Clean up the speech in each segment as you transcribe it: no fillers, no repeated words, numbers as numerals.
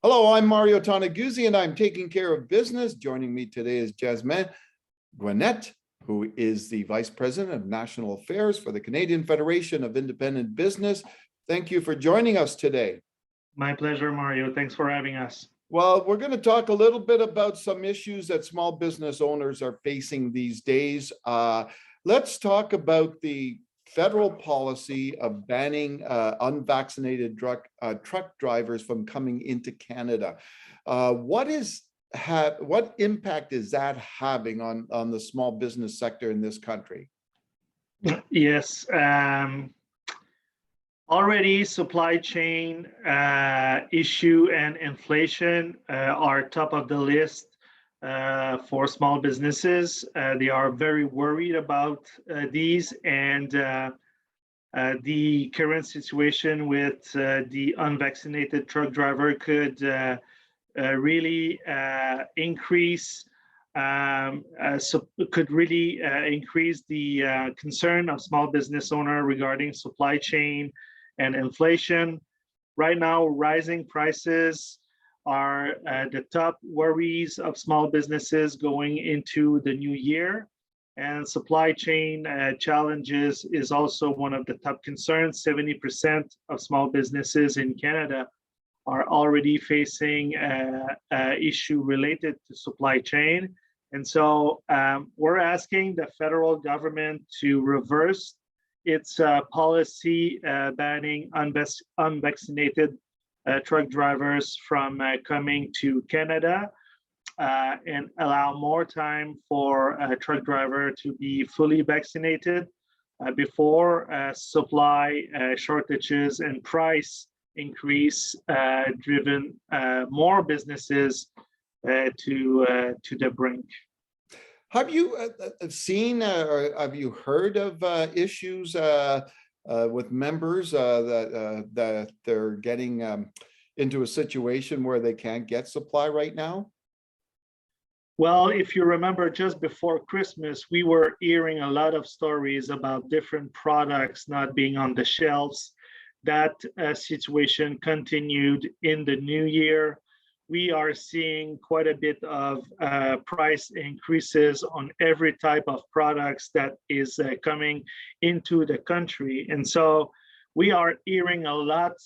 Hello, I'm Mario Toneguzzi, and I'm taking care of business. Joining me today is Jasmin Guenette, who is the Vice President of National Affairs for the Canadian Federation of Independent Business. Thank you for joining us today. My pleasure, Mario. Thanks for having us. Well, we're going to talk a little bit about some issues that small business owners are facing these days. Let's talk about the federal policy of banning unvaccinated truck drivers from coming into Canada. What impact is that having on the small business sector in this country? Yes, already supply chain issue and inflation are top of the list for small businesses. They are very worried about these, and the current situation with the unvaccinated truck driver could really increase increase the concern of small business owner regarding supply chain and inflation. Right now, rising prices are the top worries of small businesses going into the new year. And supply chain challenges is also one of the top concerns. 70% of small businesses in Canada are already facing an issue related to supply chain. And so we're asking the federal government to reverse its policy banning unvaccinated truck drivers from coming to Canada and allow more time for a truck driver to be fully vaccinated before supply shortages and price increase driven more businesses to the brink. Have you seen or have you heard of issues with members that they're getting into a situation where they can't get supply right now? Well, if you remember, just before Christmas, we were hearing a lot of stories about different products not being on the shelves. That situation continued in the new year. We are seeing quite a bit of price increases on every type of products that is coming into the country. And so we are hearing a lot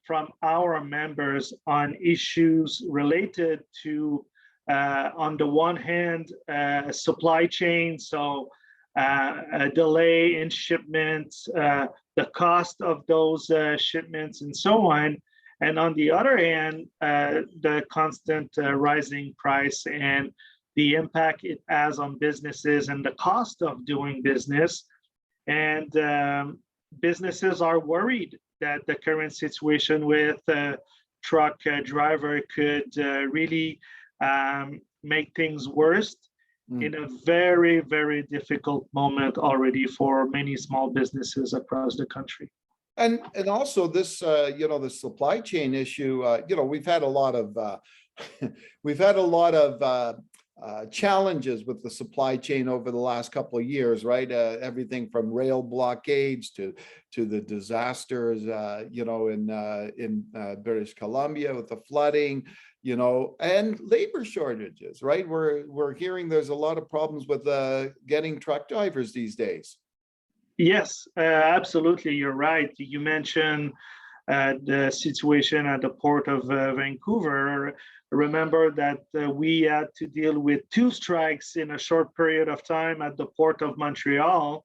from our members on issues related to, on the one hand, supply chain, so a delay in shipments, the cost of those shipments and so on. And on the other hand, the constant rising price and the impact it has on businesses and the cost of doing business. And businesses are worried that the current situation with truck driver could really make things worse in a very, very difficult moment already for many small businesses across the country. And also this, the supply chain issue, we've had a lot of challenges with the supply chain over the last couple of years, right? Everything from rail blockades to the disasters, in British Columbia with the flooding, and labor shortages, right? We're hearing there's a lot of problems with getting truck drivers these days. Yes, absolutely. You're right. You mentioned the situation at the port of Vancouver. Remember that we had to deal with 2 strikes in a short period of time at the port of Montreal.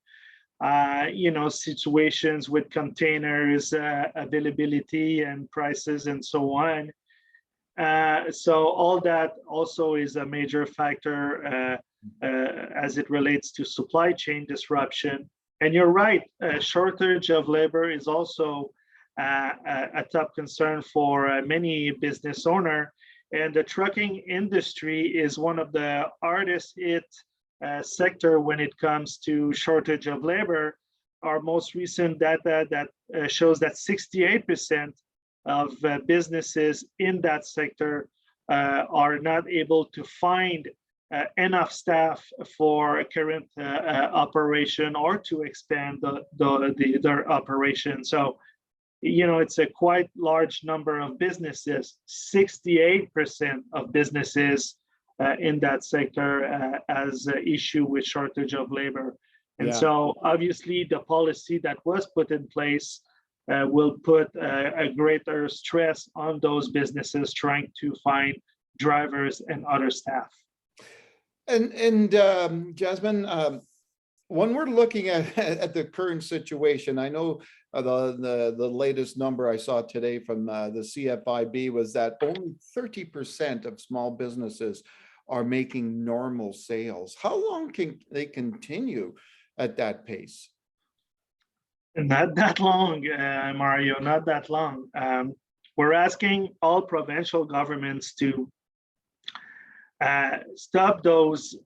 Situations with containers, availability and prices and so on. So all that also is a major factor as it relates to supply chain disruption. And you're right, a shortage of labor is also a top concern for many business owners. And the trucking industry is one of the hardest hit sector when it comes to shortage of labor. Our most recent data that shows that 68% of businesses in that sector are not able to find enough staff for current operation or to expand their operation. So it's a quite large number of businesses. 68% of businesses in that sector as an issue with shortage of labor. And Yeah. so obviously the policy that was put in place will put a greater stress on those businesses trying to find drivers and other staff. And Jasmin, when we're looking at the current situation, I know the latest number I saw today from the CFIB was that only 30% of small businesses are making normal sales. How long can they continue at that pace? Not that long, Mario, not that long. We're asking all provincial governments to stop those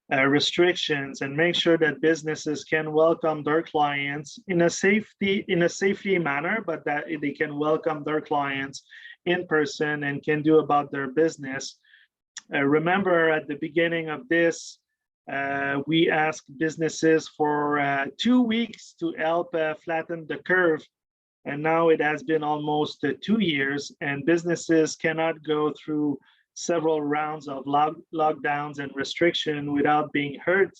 restrictions and make sure that businesses can welcome their clients in a safety manner, but that they can welcome their clients in person and can do about their business. Remember at the beginning of this, we asked businesses for 2 weeks to help flatten the curve. And now it has been almost 2 years, and businesses cannot go through several rounds of lockdowns and restriction without being hurt.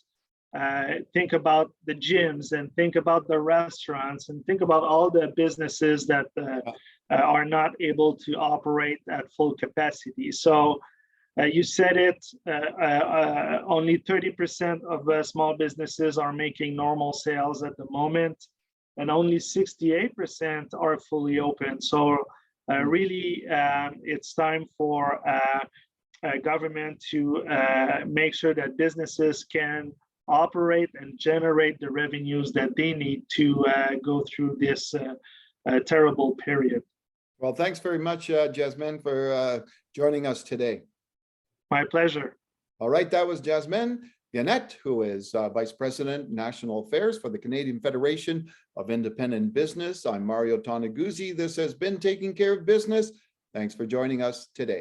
Think about the gyms, and think about the restaurants, and think about all the businesses that are not able to operate at full capacity. So you said it, only 30% of small businesses are making normal sales at the moment, and only 68% are fully open. So really, it's time for government to make sure that businesses can operate and generate the revenues that they need to go through this terrible period. Well, thanks very much, Jasmin, for joining us today. My pleasure. All right, that was Jasmin Guenette, who is Vice President, National Affairs for the Canadian Federation of Independent Business. I'm Mario Toneguzzi. This has been Taking Care of Business. Thanks for joining us today.